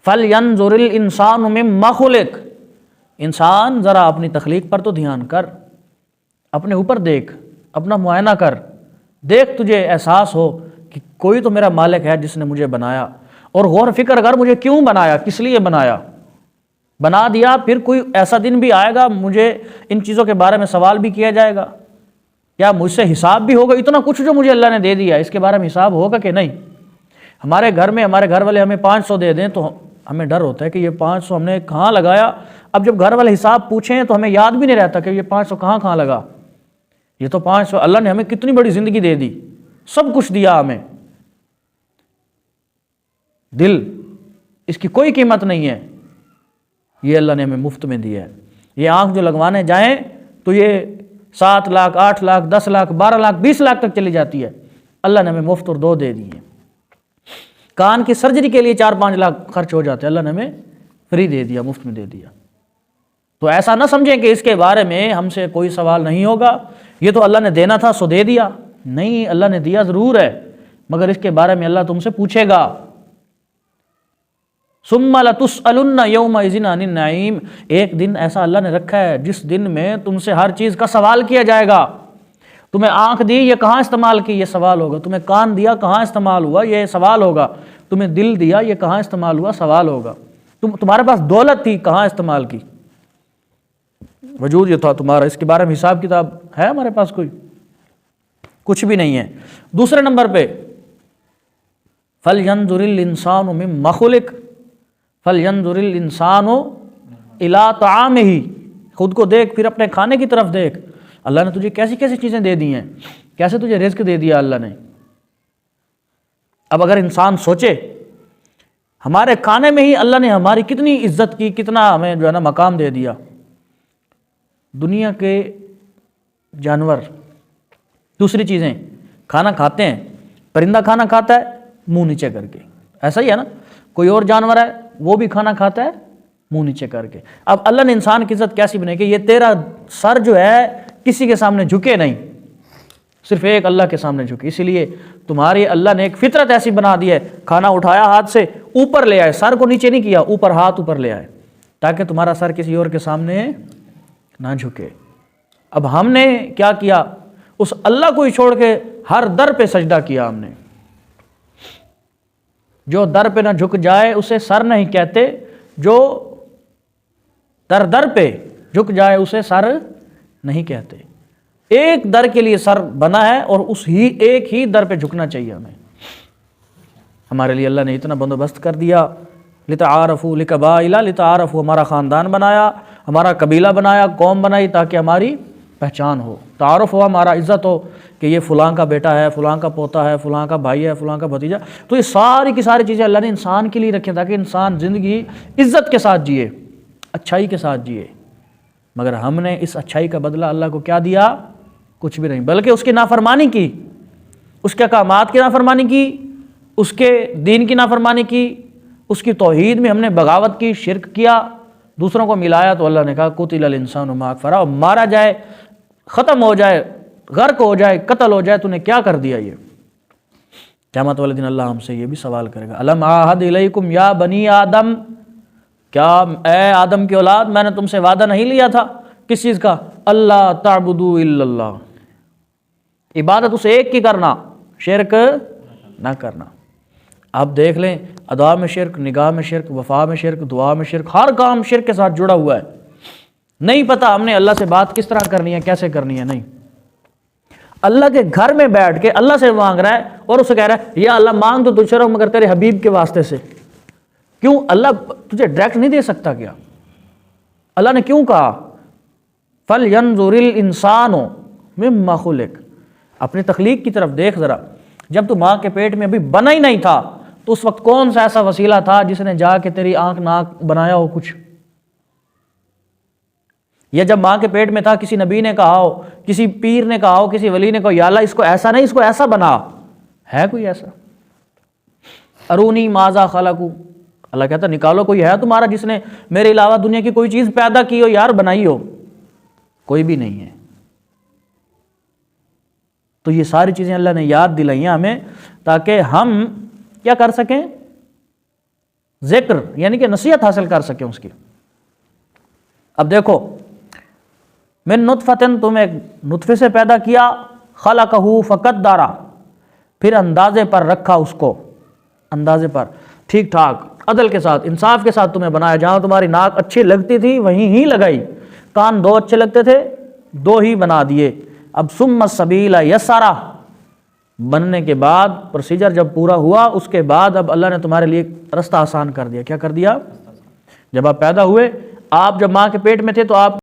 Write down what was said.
فَلْيَنْظُرِ الْإِنسَانُ مِمَّا خُلِقَ، انسان ذرا اپنی تخلیق پر تو دھیان کر، اپنے اوپر دیکھ، اپنا معائنہ کر، دیکھ تجھے احساس ہو کہ کوئی تو میرا مالک ہے جس نے مجھے بنایا، اور غور و فکر کر مجھے کیوں بنایا، کس لیے بنایا، بنا دیا پھر کوئی ایسا دن بھی آئے گا مجھے ان چیزوں کے بارے میں سوال بھی کیا جائے گا، کیا مجھ سے حساب بھی ہوگا، اتنا کچھ جو مجھے اللہ نے دے دیا اس کے بارے میں حساب ہوگا کہ نہیں۔ ہمارے گھر میں ہمارے گھر والے ہمیں 500 دے دیں تو ہمیں ڈر ہوتا ہے کہ یہ 500 ہم نے کہاں لگایا، اب جب گھر والے حساب پوچھیں تو ہمیں یاد بھی نہیں رہتا کہ یہ 500 کہاں لگا، یہ تو 500 اللہ نے ہمیں کتنی بڑی زندگی دے دی، سب کچھ دیا ہمیں، دل اس کی کوئی قیمت نہیں ہے، یہ اللہ نے ہمیں مفت میں دیا ہے۔ یہ آنکھ جو لگوانے جائیں تو یہ 7 لاکھ 8 لاکھ 10 لاکھ 12 لاکھ 20 لاکھ تک چلی جاتی ہے، اللہ نے ہمیں مفت اور 2 دے دی ہیں۔ کان کی سرجری کے لیے 4-5 لاکھ خرچ ہو جاتے ہیں، اللہ نے ہمیں فری دے دیا، مفت میں دے دیا۔ تو ایسا نہ سمجھیں کہ اس کے بارے میں ہم سے کوئی سوال نہیں ہوگا، یہ تو اللہ نے دینا تھا سو دے دیا، نہیں، اللہ نے دیا ضرور ہے مگر اس کے بارے میں اللہ تم سے پوچھے گا۔ ثم لتسألن یومئذ عن النعیم، ایک دن ایسا اللہ نے رکھا ہے جس دن میں تم سے ہر چیز کا سوال کیا جائے گا۔ تمہیں آنکھ دی، یہ کہاں استعمال کی، یہ سوال ہوگا۔ تمہیں کان دیا، کہاں استعمال ہوا، یہ سوال ہوگا۔ تمہیں دل دیا، یہ کہاں استعمال ہوا، سوال ہوگا۔ تمہارے پاس دولت تھی، کہاں استعمال کی، وجود یہ تھا تمہارا، اس کے بارے میں حساب کتاب ہے ہمارے پاس کوئی؟ کچھ بھی نہیں ہے۔ دوسرے نمبر پہ فَلْيَنْظُرِ الْإِنسَانُ مِمَّا خُلِقَ، فَلْيَنْظُرِ الْإِنسَانُ إِلَىٰ طَعَامِهِ، خود کو دیکھ، پھر اپنے کھانے کی طرف دیکھ، اللہ نے تجھے کیسی کیسی چیزیں دے دی ہیں، کیسے تجھے رزق دے دیا اللہ نے۔ اب اگر انسان سوچے ہمارے کھانے میں ہی اللہ نے ہماری کتنی عزت کی، کتنا ہمیں جو ہے نا مقام دے دیا۔ دنیا کے جانور دوسری چیزیں کھانا کھاتے ہیں، پرندہ کھانا کھاتا ہے منہ نیچے کر کے، ایسا ہی ہے نا، کوئی اور جانور ہے وہ بھی کھانا کھاتا ہے منہ نیچے کر کے۔ اب اللہ نے انسان کی عزت کیسی بنائی کہ یہ تیرا سر جو ہے کسی کے سامنے جھکے نہیں، صرف ایک اللہ کے سامنے جھکے۔ اسی لیے تمہاری اللہ نے ایک فطرت ایسی بنا دی ہے، کھانا اٹھایا ہاتھ سے اوپر لے آئے، سر کو نیچے نہیں کیا، اوپر ہاتھ اوپر لے آئے تاکہ تمہارا سر کسی اور کے سامنے نہ جھکے۔ اب ہم نے کیا کیا، اس اللہ کو ہی چھوڑ کے ہر در پہ سجدہ کیا ہم نے۔ جو در پہ نہ جھک جائے اسے سر نہیں کہتے، جو در در پہ جھک جائے اسے سر نہیں کہتے۔ ایک در کے لیے سر بنا ہے اور اس ہی ایک ہی در پہ جھکنا چاہیے ہمیں۔ ہمارے لیے اللہ نے اتنا بندوبست کر دیا، لتعارفوا لقبائل، لتعارفوا، ہمارا خاندان بنایا، ہمارا قبیلہ بنایا، قوم بنائی تاکہ ہماری پہچان ہو، تعارف ہو، ہمارا عزت ہو کہ یہ فلاں کا بیٹا ہے، فلاں کا پوتا ہے، فلاں کا بھائی ہے، فلاں کا بھتیجا۔ تو یہ ساری کی ساری چیزیں اللہ نے انسان کے لیے رکھی تاکہ انسان زندگی عزت کے ساتھ جیے، اچھائی کے ساتھ جیے۔ مگر ہم نے اس اچھائی کا بدلہ اللہ کو کیا دیا؟ کچھ بھی نہیں، بلکہ اس کی نافرمانی کی، اس کے احکامات کی نافرمانی کی، اس کے دین کی نافرمانی کی، اس کی توحید میں ہم نے بغاوت کی، شرک کیا، دوسروں کو ملایا۔ تو اللہ نے کہا قتل الانسان ما اکفرہ، اور مارا جائے، ختم ہو جائے، غرق ہو جائے، قتل ہو جائے، تو نے کیا کر دیا؟ یہ قیامت والے دن اللہ ہم سے یہ بھی سوال کرے گا، الم اعہد الیکم یا بنی آدم، کیا اے آدم کی اولاد میں نے تم سے وعدہ نہیں لیا تھا کس چیز کا؟ اللہ تعبدوا الا اللہ، عبادت اس ایک کی کرنا، شرک نہ کرنا۔ آپ دیکھ لیں، ادا میں شرک، نگاہ میں شرک، وفا میں شرک، دعا میں شرک، ہر کام شرک کے ساتھ جڑا ہوا ہے۔ نہیں پتہ ہم نے اللہ سے بات کس طرح کرنی ہے، کیسے کرنی ہے، نہیں، اللہ کے گھر میں بیٹھ کے اللہ سے مانگ رہا ہے اور اسے کہہ رہا ہے یا اللہ مانگ تو تجھ سے رہا ہوں مگر تیرے حبیب کے واسطے سے۔ کیوں؟ اللہ تجھے ڈائریکٹ نہیں دے سکتا کیا؟ اللہ نے کیوں کہا فَلْيَنْظُرِ الْإِنسَانُ مِمَّا خُلِقَ، اپنی تخلیق کی طرف دیکھ ذرا، جب تو ماں کے پیٹ میں ابھی بنا ہی نہیں تھا تو اس وقت کون سا ایسا وسیلہ تھا جس نے جا کے تیری آنکھ ناک بنایا ہو کچھ؟ یا جب ماں کے پیٹ میں تھا کسی نبی نے کہا ہو، کسی پیر نے کہا ہو، کسی ولی نے کہا یا اللہ اس کو ایسا نہیں، اس کو ایسا بنا؟ ہے کوئی ایسا؟ ارونی ماذا خلقوا، اللہ کہتا نکالو کوئی ہے تمہارا جس نے میرے علاوہ دنیا کی کوئی چیز پیدا کی ہو یار، بنائی ہو؟ کوئی بھی نہیں ہے۔ تو یہ ساری چیزیں اللہ نے یاد دلائی ہیں ہمیں تاکہ ہم کیا کر سکیں؟ ذکر یعنی کہ نصیحت حاصل کر سکیں اس کی۔ اب دیکھو، من نطفتن، تمہیں نطفے سے پیدا کیا، خلقہ فقدرہ، پھر اندازے پر رکھا اس کو، اندازے پر ٹھیک ٹھاک عدل کے ساتھ انصاف کے ساتھ تمہیں بنایا، جہاں تمہاری ناک اچھی لگتی تھی وہیں ہی لگائی، کان 2 اچھے لگتے تھے 2 ہی بنا دیے۔ اب ثم السبیل یسرہ، بننے کے بعد پروسیجر جب پورا ہوا اس کے بعد اب اللہ نے تمہارے لیے رستہ آسان کر دیا۔ کیا کر دیا؟ جب آپ پیدا ہوئے، آپ جب ماں کے پیٹ میں تھے تو آپ